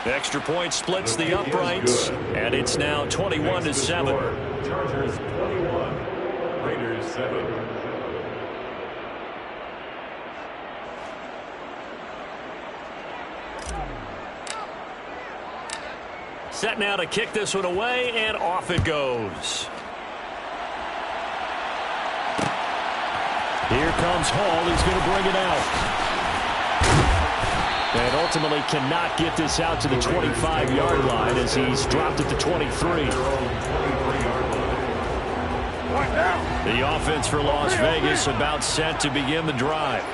Extra point splits the uprights, and it's now 21-7. Chargers 21, Raiders 7. Set now to kick this one away, and off it goes. Here comes Hall. He's going to bring it out. And ultimately cannot get this out to the 25-yard line as he's dropped it to 23. The offense for Las Vegas about set to begin the drive.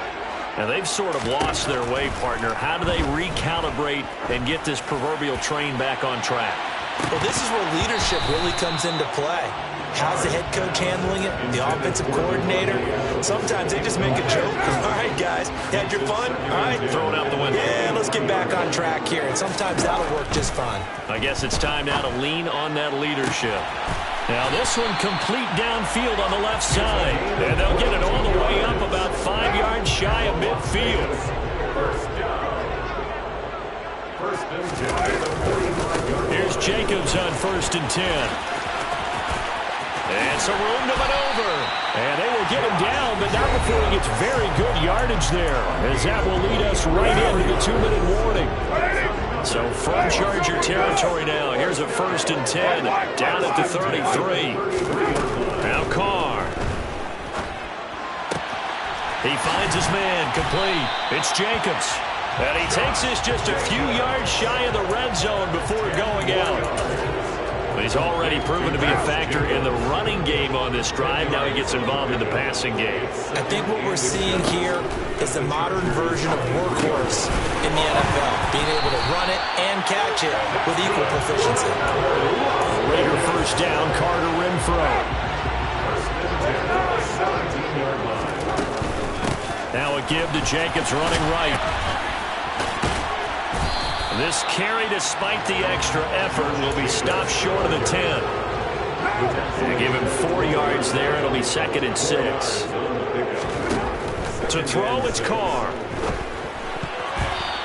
Now, they've sort of lost their way, partner. How do they recalibrate and get this proverbial train back on track? Well, this is where leadership really comes into play. How's the head coach handling it? The offensive coordinator? Sometimes they just make a joke. All right, guys, had your fun? All right. Throw it out the window. Yeah, let's get back on track here. And sometimes that'll work just fine. I guess it's time now to lean on that leadership. Now this one complete downfield on the left side. And they'll get it all the way up about 5 yards shy of midfield. Here's Jacobs on 1st and 10. And some room to maneuver. And they will get him down, but not before he gets very good yardage there, as that will lead us right into the 2-minute warning. So from Charger territory now, here's a 1st and 10, down at the 33. Now Carr. He finds his man, complete. It's Jacobs. And he takes this just a few yards shy of the red zone before going out. He's already proven to be a factor in the running game on this drive. Now he gets involved in the passing game. I think what we're seeing here is the modern version of workhorse in the NFL, being able to run it and catch it with equal proficiency. Raider first down, Carter Renfro. Now a give to Jacobs running right. This carry, despite the extra effort, will be stopped short of the 10. They give him 4 yards there. It'll be 2nd and 6. To throw, it's Carr.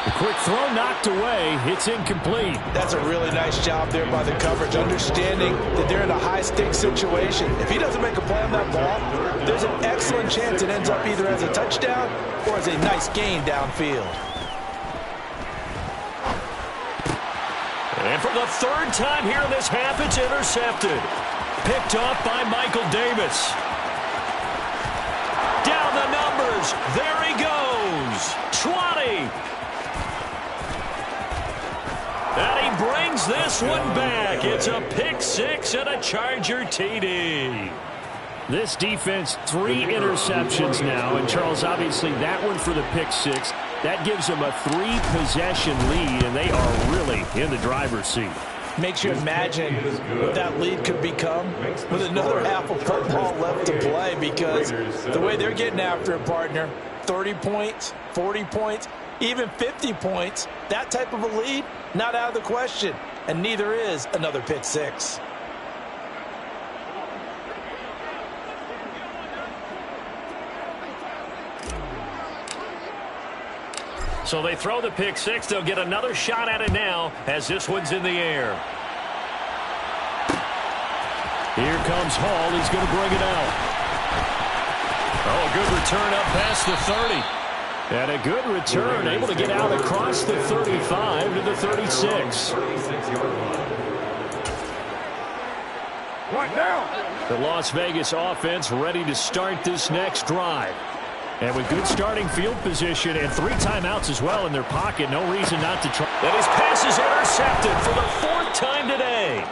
The quick throw knocked away. It's incomplete. That's a really nice job there by the coverage, understanding that they're in a high-stakes situation. If he doesn't make a play on that ball, there's an excellent chance it ends up either as a touchdown or as a nice gain downfield. And for the 3rd time here in this half, it's intercepted. Picked off by Michael Davis. Down the numbers. There he goes. 20. And he brings this one back. It's a pick 6 and a Charger TD. This defense, 3 interceptions now. And, Charles, obviously that one for the pick 6. That gives them a 3-possession lead, and they are really in the driver's seat. Makes you imagine what that lead could become with another half of football left to play, because the way they're getting after it, partner, 30 points, 40 points, even 50 points, that type of a lead, not out of the question, and neither is another pick 6. So they throw the pick 6. They'll get another shot at it now as this one's in the air. Here comes Hall. He's going to bring it out. Oh, a good return up past the 30. And a good return, able to get out across the 35 to the 36. The Las Vegas offense ready to start this next drive. And with good starting field position and 3 timeouts as well in their pocket, no reason not to try. And his pass is intercepted for the 4th time today.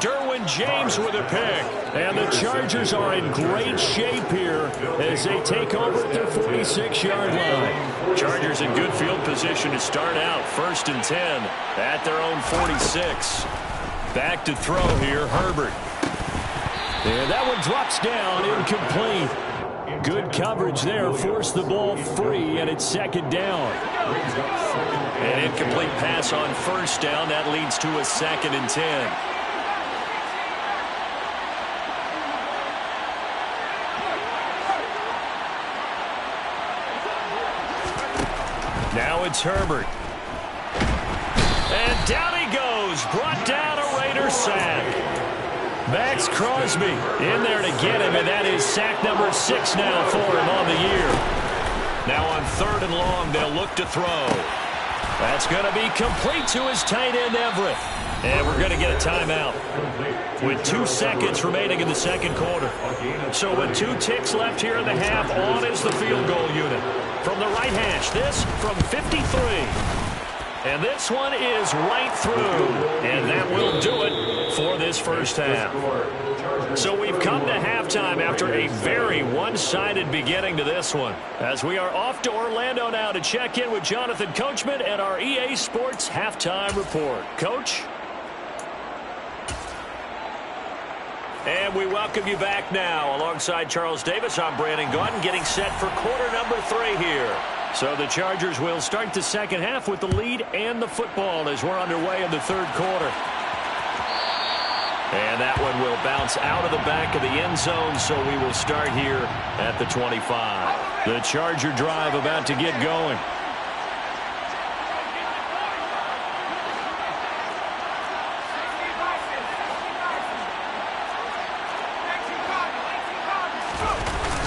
Derwin James with a pick. And the Chargers are in great shape here as they take over at their 46-yard line. Chargers in good field position to start out. 1st and 10 at their own 46. Back to throw here, Herbert. And that one drops down, incomplete. Good coverage there, forced the ball free, and it's 2nd down. An incomplete pass on 1st down. That leads to a 2nd and 10. Now it's Herbert. And down he goes. Brought down a Raider sack. Maxx Crosby in there to get him, and that is sack number 6 now for him on the year. Now on 3rd and long, they'll look to throw. That's going to be complete to his tight end, Everett. And we're going to get a timeout with 2 seconds remaining in the second quarter. So with 2 ticks left here in the half, on is the field goal unit. From the right hash, this from 53. And this one is right through. And that will do it for this first half. So we've come to halftime after a very one-sided beginning to this one. As we are off to Orlando now to check in with Jonathan Coachman and our EA Sports Halftime Report. Coach? And we welcome you back now. Alongside Charles Davis, I'm Brandon Gaudin, getting set for quarter number 3 here. So the Chargers will start the second half with the lead and the football as we're underway in the 3rd quarter. And that one will bounce out of the back of the end zone, so we will start here at the 25. The Charger drive about to get going.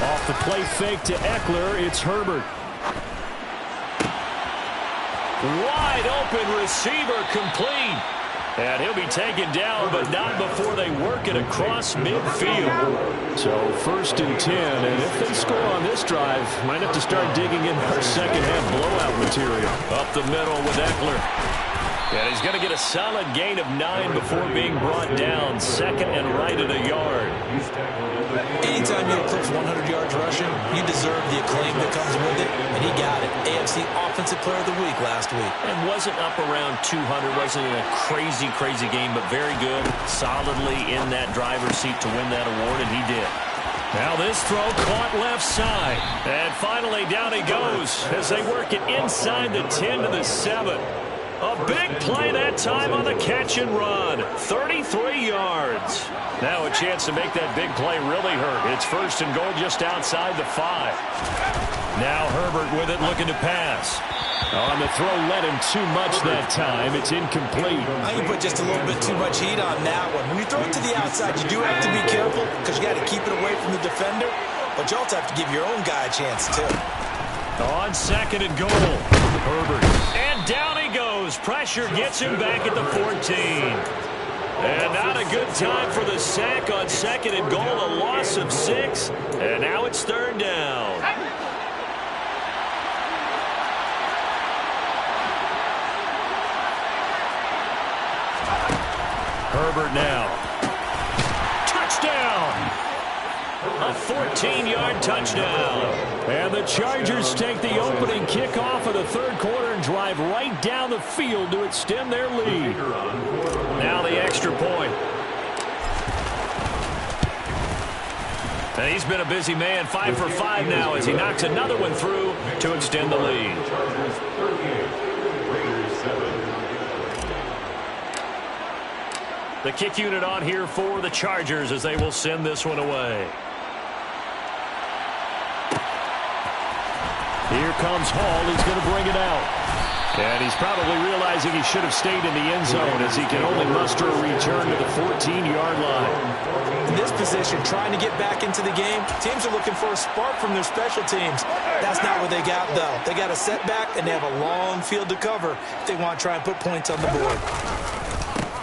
Off the play fake to Eckler, it's Herbert. Wide open receiver complete. And he'll be taken down, but not before they work it across midfield. So 1st and 10, and if they score on this drive, might have to start digging in our second half blowout material. Up the middle with Eckler. And he's going to get a solid gain of 9 before being brought down. 2nd and right at a yard. Anytime you eclipse 100 yards rushing, you deserve the acclaim that comes with it, and he got it. AFC Offensive Player of the Week last week. And wasn't up around 200, wasn't in a crazy game, but very good, solidly in that driver's seat to win that award, and he did. Now this throw caught left side. And finally down he goes as they work it inside the 10 to the 7. A big play that time on the catch and run. 33 yards. Now a chance to make that big play really hurt. It's 1st and goal just outside the 5. Now Herbert with it, looking to pass. On the throw, led him too much that time. It's incomplete. I think you put just a little bit too much heat on that one. When you throw it to the outside, you do have to be careful because you got to keep it away from the defender. But you also have to give your own guy a chance, too. On 2nd and goal, Herbert. And down he goes. Pressure gets him back at the 14. And not a good time for the sack on 2nd and goal. A loss of 6. And now it's 3rd down. Herbert now. Touchdown! A 14-yard touchdown. And the Chargers take the opening kickoff of the 3rd quarter and drive right down the field to extend their lead. Now the extra point. And he's been a busy man, 5 for 5 now as he knocks another one through to extend the lead. The kick unit on here for the Chargers as they will send this one away. Here comes Hall. He's going to bring it out. And he's probably realizing he should have stayed in the end zone as he can only muster a return to the 14-yard line. In this position, trying to get back into the game, teams are looking for a spark from their special teams. That's not what they got, though. They got a setback, and they have a long field to cover if they want to try and put points on the board.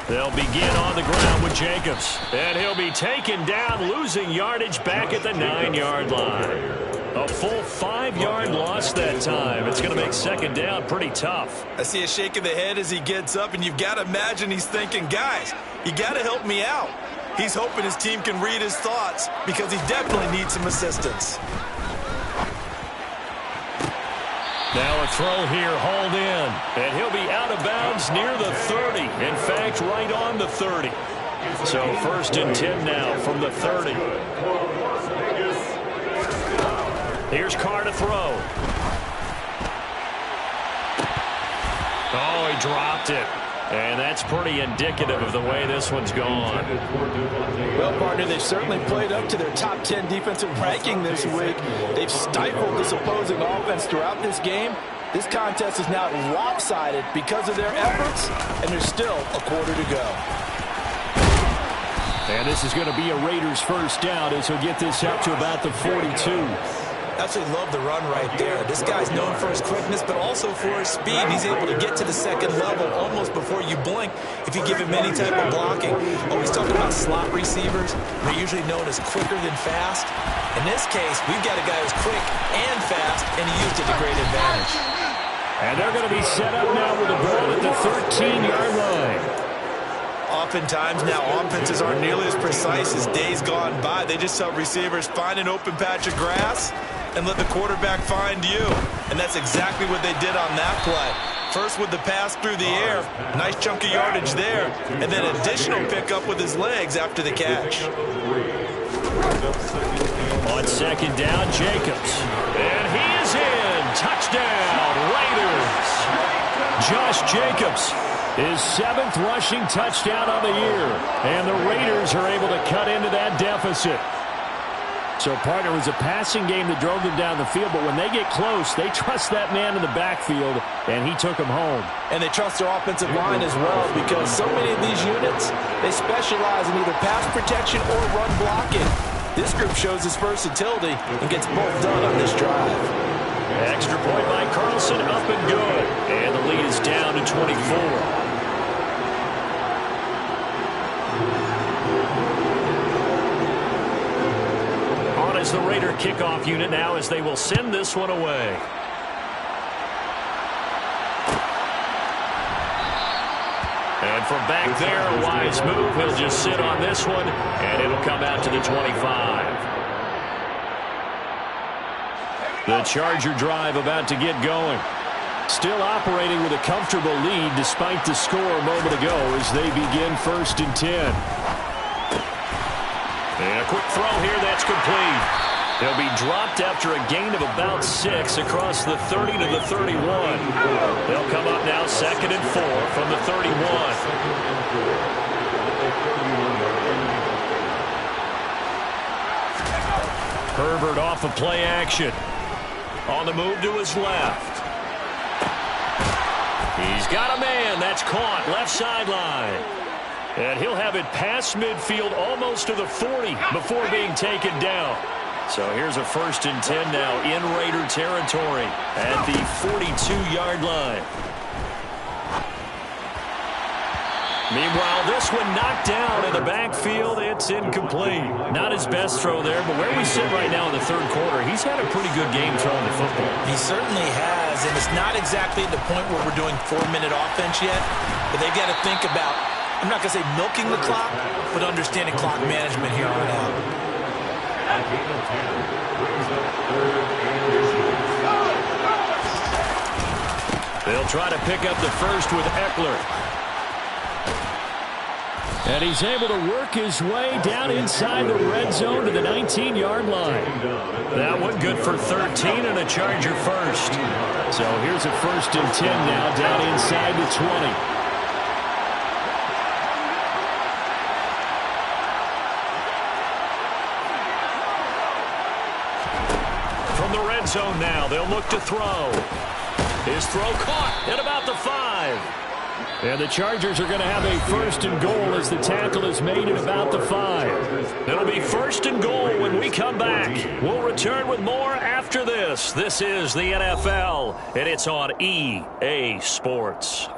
They'll begin on the ground with Jacobs. And he'll be taken down, losing yardage back at the 9-yard line. A full 5-yard loss that time. It's going to make 2nd down pretty tough. I see a shake of the head as he gets up, and you've got to imagine he's thinking, guys, you got to help me out. He's hoping his team can read his thoughts because he definitely needs some assistance. Now a throw here, hauled in. And he'll be out of bounds near the 30. In fact, right on the 30. So 1st and 10 now from the 30. Here's Carr to throw. Oh, he dropped it. And that's pretty indicative of the way this one's gone. Well, partner, they've certainly played up to their top 10 defensive ranking this week. They've stifled this opposing offense throughout this game. This contest is now lopsided because of their efforts, and there's still a quarter to go. And this is going to be a Raiders first down as he'll get this out to about the 42. Absolutely love the run right there. This guy's known for his quickness, but also for his speed. He's able to get to the second level almost before you blink if you give him any type of blocking. Always talking about slot receivers. They're usually known as quicker than fast. In this case, we've got a guy who's quick and fast, and he used it to great advantage. And they're going to be set up now with the ball at the 13-yard line. Oftentimes now offenses aren't nearly as precise as days gone by. They just tell receivers, find an open patch of grass and let the quarterback find you. And that's exactly what they did on that play. First with the pass through the air, nice chunk of yardage there, and then additional pickup with his legs after the catch. On second down, Jacobs. And he is in. Touchdown, Raiders. Josh Jacobs, his 7th rushing touchdown of the year. And the Raiders are able to cut into that deficit. So, partner, it was a passing game that drove them down the field, but when they get close, they trust that man in the backfield, and he took them home. And they trust their offensive line as well, because so many of these units, they specialize in either pass protection or run blocking. This group shows its versatility and gets both done on this drive. Extra point by Carlson, up and good. And the lead is down to 24. Is the Raider kickoff unit now as they will send this one away. And from back there, a wise move. He'll just sit on this one, and it'll come out to the 25. The Charger drive about to get going. Still operating with a comfortable lead despite the score a moment ago as they begin 1st and 10. And a quick throw here that's complete. They'll be dropped after a gain of about 6 across the 30 to the 31. They'll come up now 2nd and 4 from the 31. Herbert off of play action. On the move to his left. He's got a man. That's caught left sideline. And he'll have it past midfield almost to the 40 before being taken down. So here's a 1st and 10 now in Raider territory at the 42-yard line. Meanwhile, this one knocked down in the backfield. It's incomplete. Not his best throw there, but where we sit right now in the 3rd quarter, he's had a pretty good game throwing the football. He certainly has, and it's not exactly at the point where we're doing 4-minute offense yet, but they've got to think about, I'm not going to say milking the clock, but understanding clock management here on out. They'll try to pick up the first with Eckler. And he's able to work his way down inside the red zone to the 19-yard line. That one good for 13 and a Charger first. So here's a 1st and 10 now down inside the 20. Zone now. They'll look to throw. His throw caught at about the 5. And the Chargers are going to have a 1st and goal as the tackle is made at about the 5. It'll be 1st and goal when we come back. We'll return with more after this. This is the NFL, and it's on EA Sports.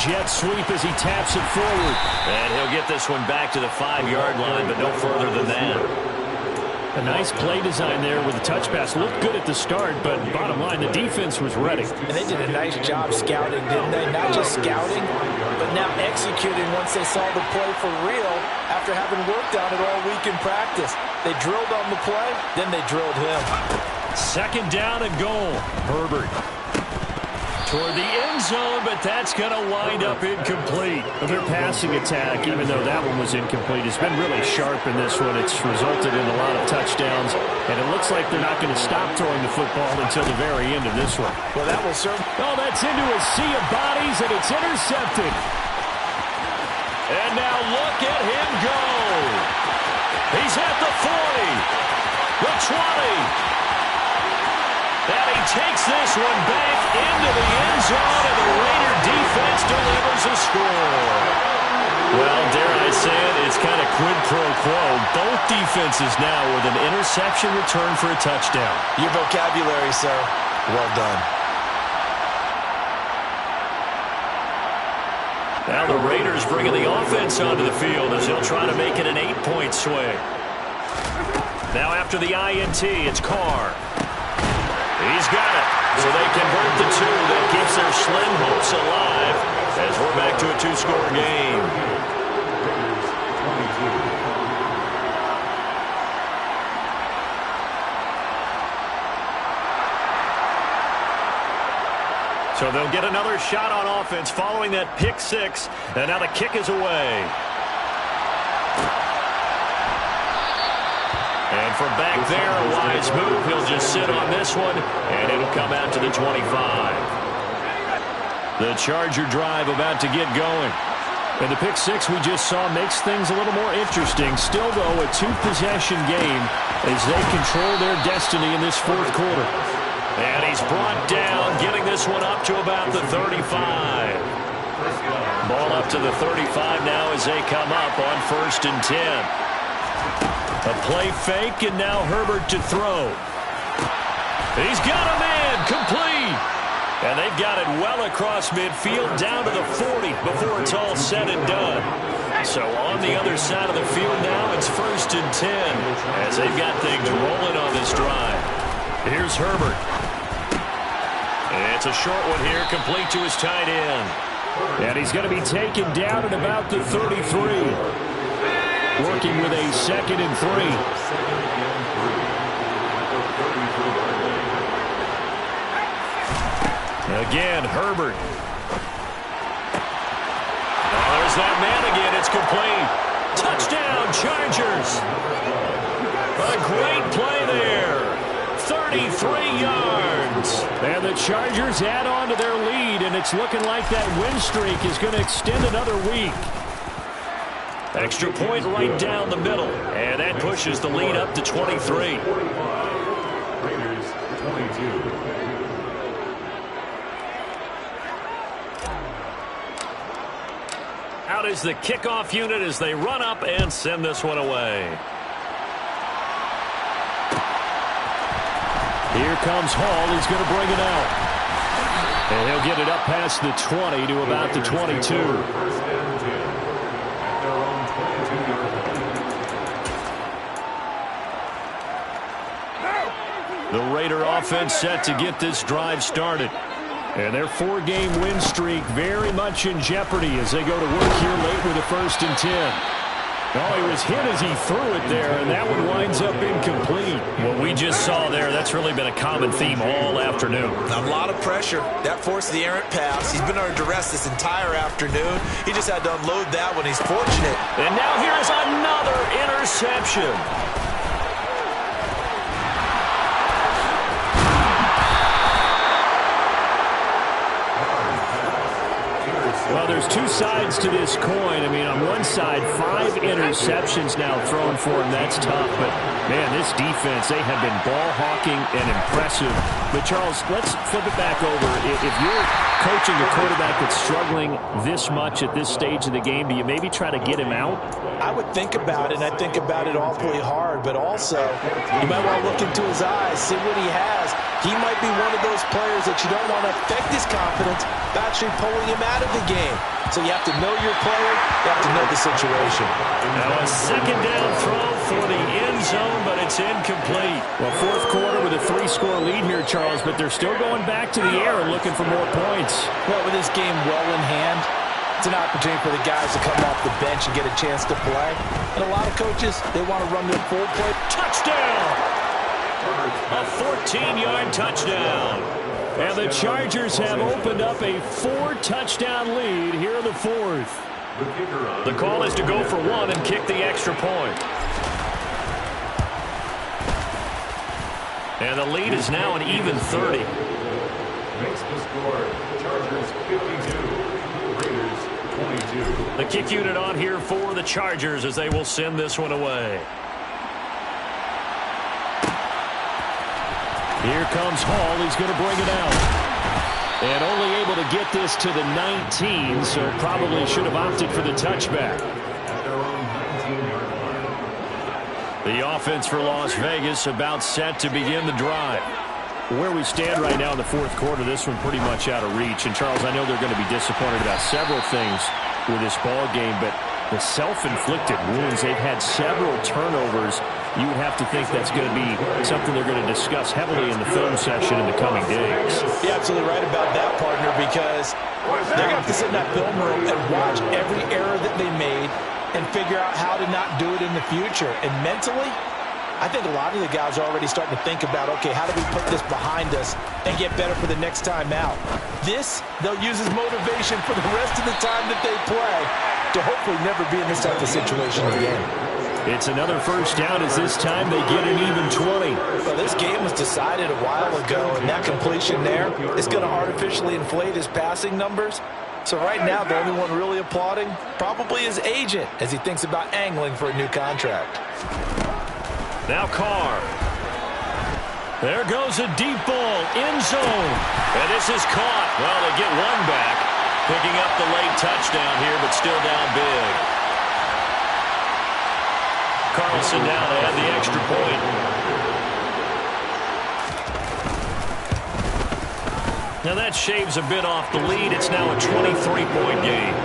Jet sweep as he taps it forward. And he'll get this one back to the 5-yard line, but no further than that. A nice play design there with the touch pass. Looked good at the start, but bottom line, the defense was ready. And they did a nice job scouting, didn't they? Not just scouting, but now executing once they saw the play for real after having worked on it all week in practice. They drilled on the play, then they drilled him. 2nd down and goal. Herbert. Toward the end zone, but that's going to wind up incomplete. Their passing attack, even though that one was incomplete, has been really sharp in this one. It's resulted in a lot of touchdowns, and it looks like they're not going to stop throwing the football until the very end of this one. Well, that will serve. Oh, that's into a sea of bodies, and it's intercepted. And now look at him go. He's at the 40, the 20. And he takes this one back into the end zone, and the Raider defense delivers a score. Well, dare I say it, it's kind of quid pro quo. Both defenses now with an interception return for a touchdown. Your vocabulary, sir. Well done. Now the Raiders bringing the offense onto the field as they'll try to make it an 8-point swing. Now after the INT, it's Carr. He's got it. So they convert the two. That keeps their slim hopes alive as we're back to a two-score game. So they'll get another shot on offense following that pick six. And now the kick is away. And from back there, a wise move. He'll just sit on this one, and it'll come out to the 25. The Charger drive about to get going. And the pick six we just saw makes things a little more interesting. Still, though, a two-possession game as they control their destiny in this fourth quarter. And he's brought down, getting this one up to about the 35. Ball up to the 35 now as they come up on 1st and 10. A play fake, and now Herbert to throw. He's got a man, complete. And they've got it well across midfield, down to the 40 before it's all said and done. So on the other side of the field now, it's 1st and 10 as they've got things rolling on this drive. Here's Herbert. It's a short one here, complete to his tight end. And he's going to be taken down at about the 33. Working with a 2nd and 3. Again, Herbert. Oh, there's that man again. It's complete. Touchdown, Chargers. A great play there. 33 yards. And the Chargers add on to their lead, and it's looking like that win streak is going to extend another week. Extra point right down the middle. And that pushes the lead up to 23. Raiders 22. Out is the kickoff unit as they run up and send this one away. Here comes Hall. He's going to bring it out. And he'll get it up past the 20 to about the 22. The Raider offense set to get this drive started. And their 4-game win streak very much in jeopardy as they go to work here late with a 1st and 10. Oh, he was hit as he threw it there, and that one winds up incomplete. What we just saw there, that's really been a common theme all afternoon. A lot of pressure. That forced the errant pass. He's been under duress this entire afternoon. He just had to unload that one. He's fortunate. And now here's another interception. Well, there's two sides to this coin. I mean, on one side, 5 interceptions now thrown for him. That's tough. But, man, this defense, they have been ball hawking and impressive. But, Charles, let's flip it back over. If you're coaching a quarterback that's struggling this much at this stage of the game, do you maybe try to get him out? I would think about it, and I think about it awfully hard. But also, you might want to look into his eyes, see what he has. He might be one of those players that you don't want to affect his confidence by actually pulling him out of the game. So you have to know your player, you have to know the situation. Now a 2nd down throw for the end zone, but it's incomplete. Well, 4th quarter with a 3-score lead here, Charles, but they're still going back to the air and looking for more points. Well, with this game well in hand, it's an opportunity for the guys to come off the bench and get a chance to play. And a lot of coaches, they want to run their full play. Touchdown! A 14-yard touchdown. And the Chargers have opened up a 4-touchdown lead here in the fourth. The call is to go for one and kick the extra point. And the lead is now an even 30. Makes the score. Chargers 52. Raiders 22. The kick unit on here for the Chargers as they will send this one away. Here comes Hall. He's going to bring it out. And only able to get this to the 19, so probably should have opted for the touchback. At their own 19-yard line. The offense for Las Vegas about set to begin the drive. Where we stand right now in the fourth quarter, this one pretty much out of reach. And, Charles, I know they're going to be disappointed about several things with this ball game, but the self-inflicted wounds, they've had several turnovers. You would have to think that's going to be something they're going to discuss heavily in the film session in the coming days. You're absolutely right about that, partner, because they're going to have to sit in that film room and watch every error that they made and figure out how to not do it in the future. And mentally, I think a lot of the guys are already starting to think about, okay, how do we put this behind us and get better for the next time out? This, they'll use as motivation for the rest of the time that they play to hopefully never be in this type of situation again. It's another first down as this time they get an even 20. Well, this game was decided a while ago, and that completion there is going to artificially inflate his passing numbers. So right now, the only one really applauding probably his agent as he thinks about angling for a new contract. Now Carr. There goes a deep ball, end zone. And this is caught. Well, they get one back, picking up the late touchdown here, but still down big. Carlson now to add the extra point. Now that shaves a bit off the lead. It's now a 23-point game.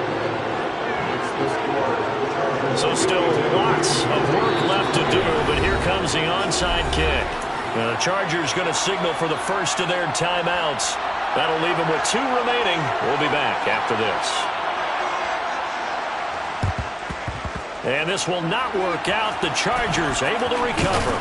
So still lots of work left to do, but here comes the onside kick. Now the Chargers going to signal for the first of their timeouts. That'll leave them with 2 remaining. We'll be back after this. And this will not work out. The Chargers able to recover.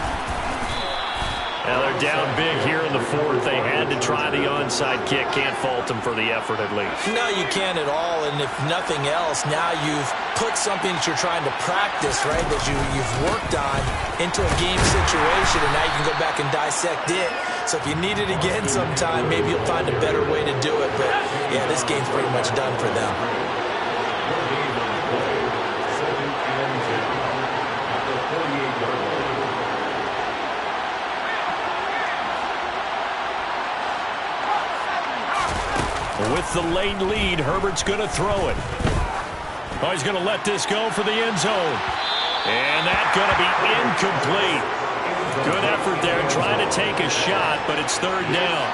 Now they're down big here in the fourth. They had to try the onside kick. Can't fault them for the effort at least. No, you can't at all. And if nothing else, now you've put something that you're trying to practice, right, that you've worked on into a game situation, and now you can go back and dissect it. So if you need it again sometime, maybe you'll find a better way to do it. But, yeah, this game's pretty much done for them. With the late lead, Herbert's going to throw it. Oh, he's going to let this go for the end zone. And that's going to be incomplete. Good effort there trying to take a shot, but it's third down.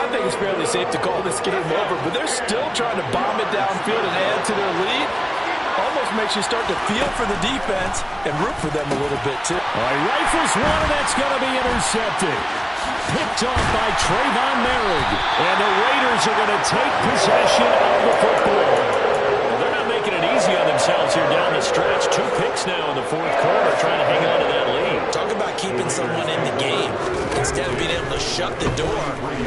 I think it's fairly safe to call this game over, but they're still trying to bomb it downfield and add to their lead. Almost makes you start to feel for the defense and root for them a little bit, too. All right, rifles one, and that's going to be intercepted. Picked off by Trayvon Merrick. And the Raiders are going to take possession of the football. Well, they're not making it easy on themselves here down the stretch. 2 picks now in the fourth quarter trying to hang on to that lead. Talk about keeping someone in the game. Instead of being able to shut the door,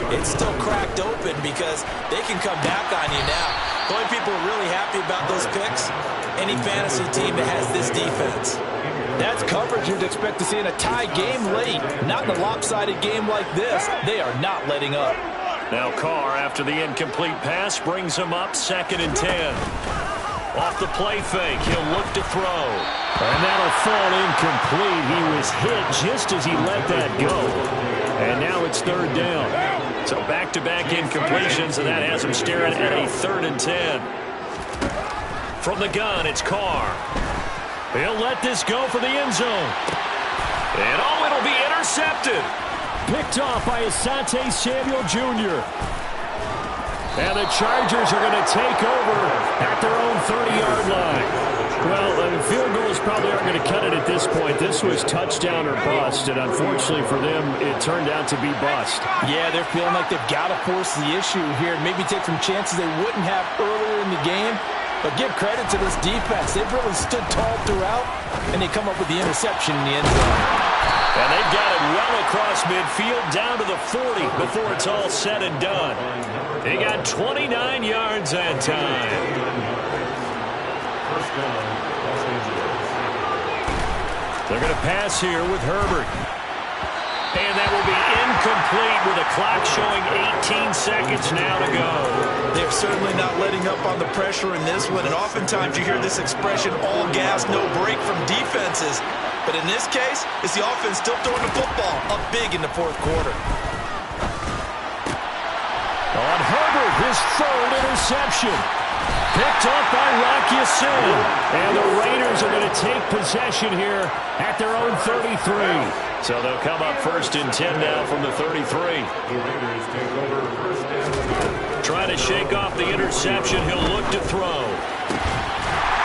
it's still cracked open because they can come back on you now. The only people who are really happy about those picks, any fantasy team that has this defense. That's coverage you'd expect to see in a tie game late. Not in a lopsided game like this. They are not letting up. Now Carr, after the incomplete pass, brings him up 2nd and 10. Off the play fake, he'll look to throw. And that'll fall incomplete. He was hit just as he let that go. And now it's 3rd down. So back-to-back incompletions, and that has him staring at a 3rd and 10. From the gun, it's Carr. He'll let this go for the end zone. And, oh, it'll be intercepted. Picked off by Asante Samuel Jr. And the Chargers are going to take over at their own 30-yard line. Well, field goals probably aren't going to cut it at this point. This was touchdown or bust, and unfortunately for them, it turned out to be bust. Yeah, they're feeling like they've got to force the issue here and maybe take some chances they wouldn't have earlier in the game. But give credit to this defense. They've really stood tall throughout, and they come up with the interception in the end zone. And they've got it well across midfield down to the 40 before it's all said and done. He got 29 yards that time. They're going to pass here with Herbert. And that will be incomplete with a clock showing 18 seconds now to go. They're certainly not letting up on the pressure in this one, and oftentimes you hear this expression, all gas, no break from defenses. But in this case, it's the offense still throwing the football up big in the fourth quarter. On Herbert, his third interception. Picked off by Rock Ya-Sin. And the Raiders are going to take possession here at their own 33. So they'll come up 1st and 10 now from the 33. Trying to shake off the interception. He'll look to throw.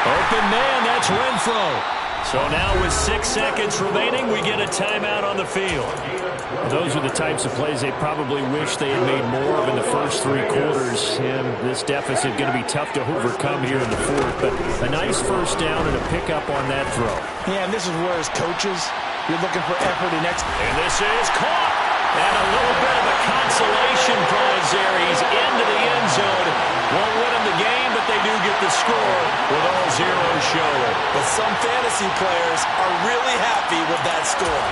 Open man, that's Renfro. So now with 6 seconds remaining, we get a timeout on the field. Those are the types of plays they probably wish they had made more of in the first 3 quarters. And this deficit going to be tough to overcome here in the fourth. But a nice first down and a pickup on that throw. Yeah, and this is where as coaches, you're looking for effort in next. And this is caught. And a little bit of a consolation prize there. He's into the end zone. Won't win him the game, but they do get the score with all zeros showing. But some fantasy players are really happy with that score.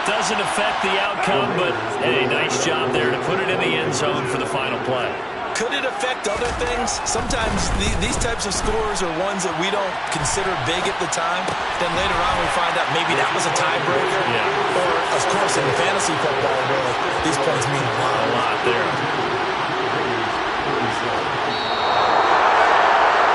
Doesn't affect the outcome, but hey, nice job there to put it in the end zone for the final play. Could it affect other things? Sometimes these types of scores are ones that we don't consider big at the time. Then later on we find out maybe that was a tiebreaker. Yeah. Or, of course, in fantasy football world, these points mean a lot. A lot there.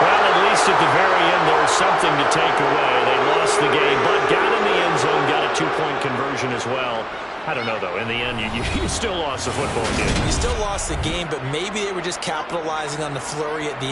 Well, at least at the very end, there's something to take away. They lost the game, but got in the end zone, got a 2-point conversion as well. I don't know, though. In the end, you still lost the football game. You still lost the game, but maybe they were just capitalizing on the flurry at the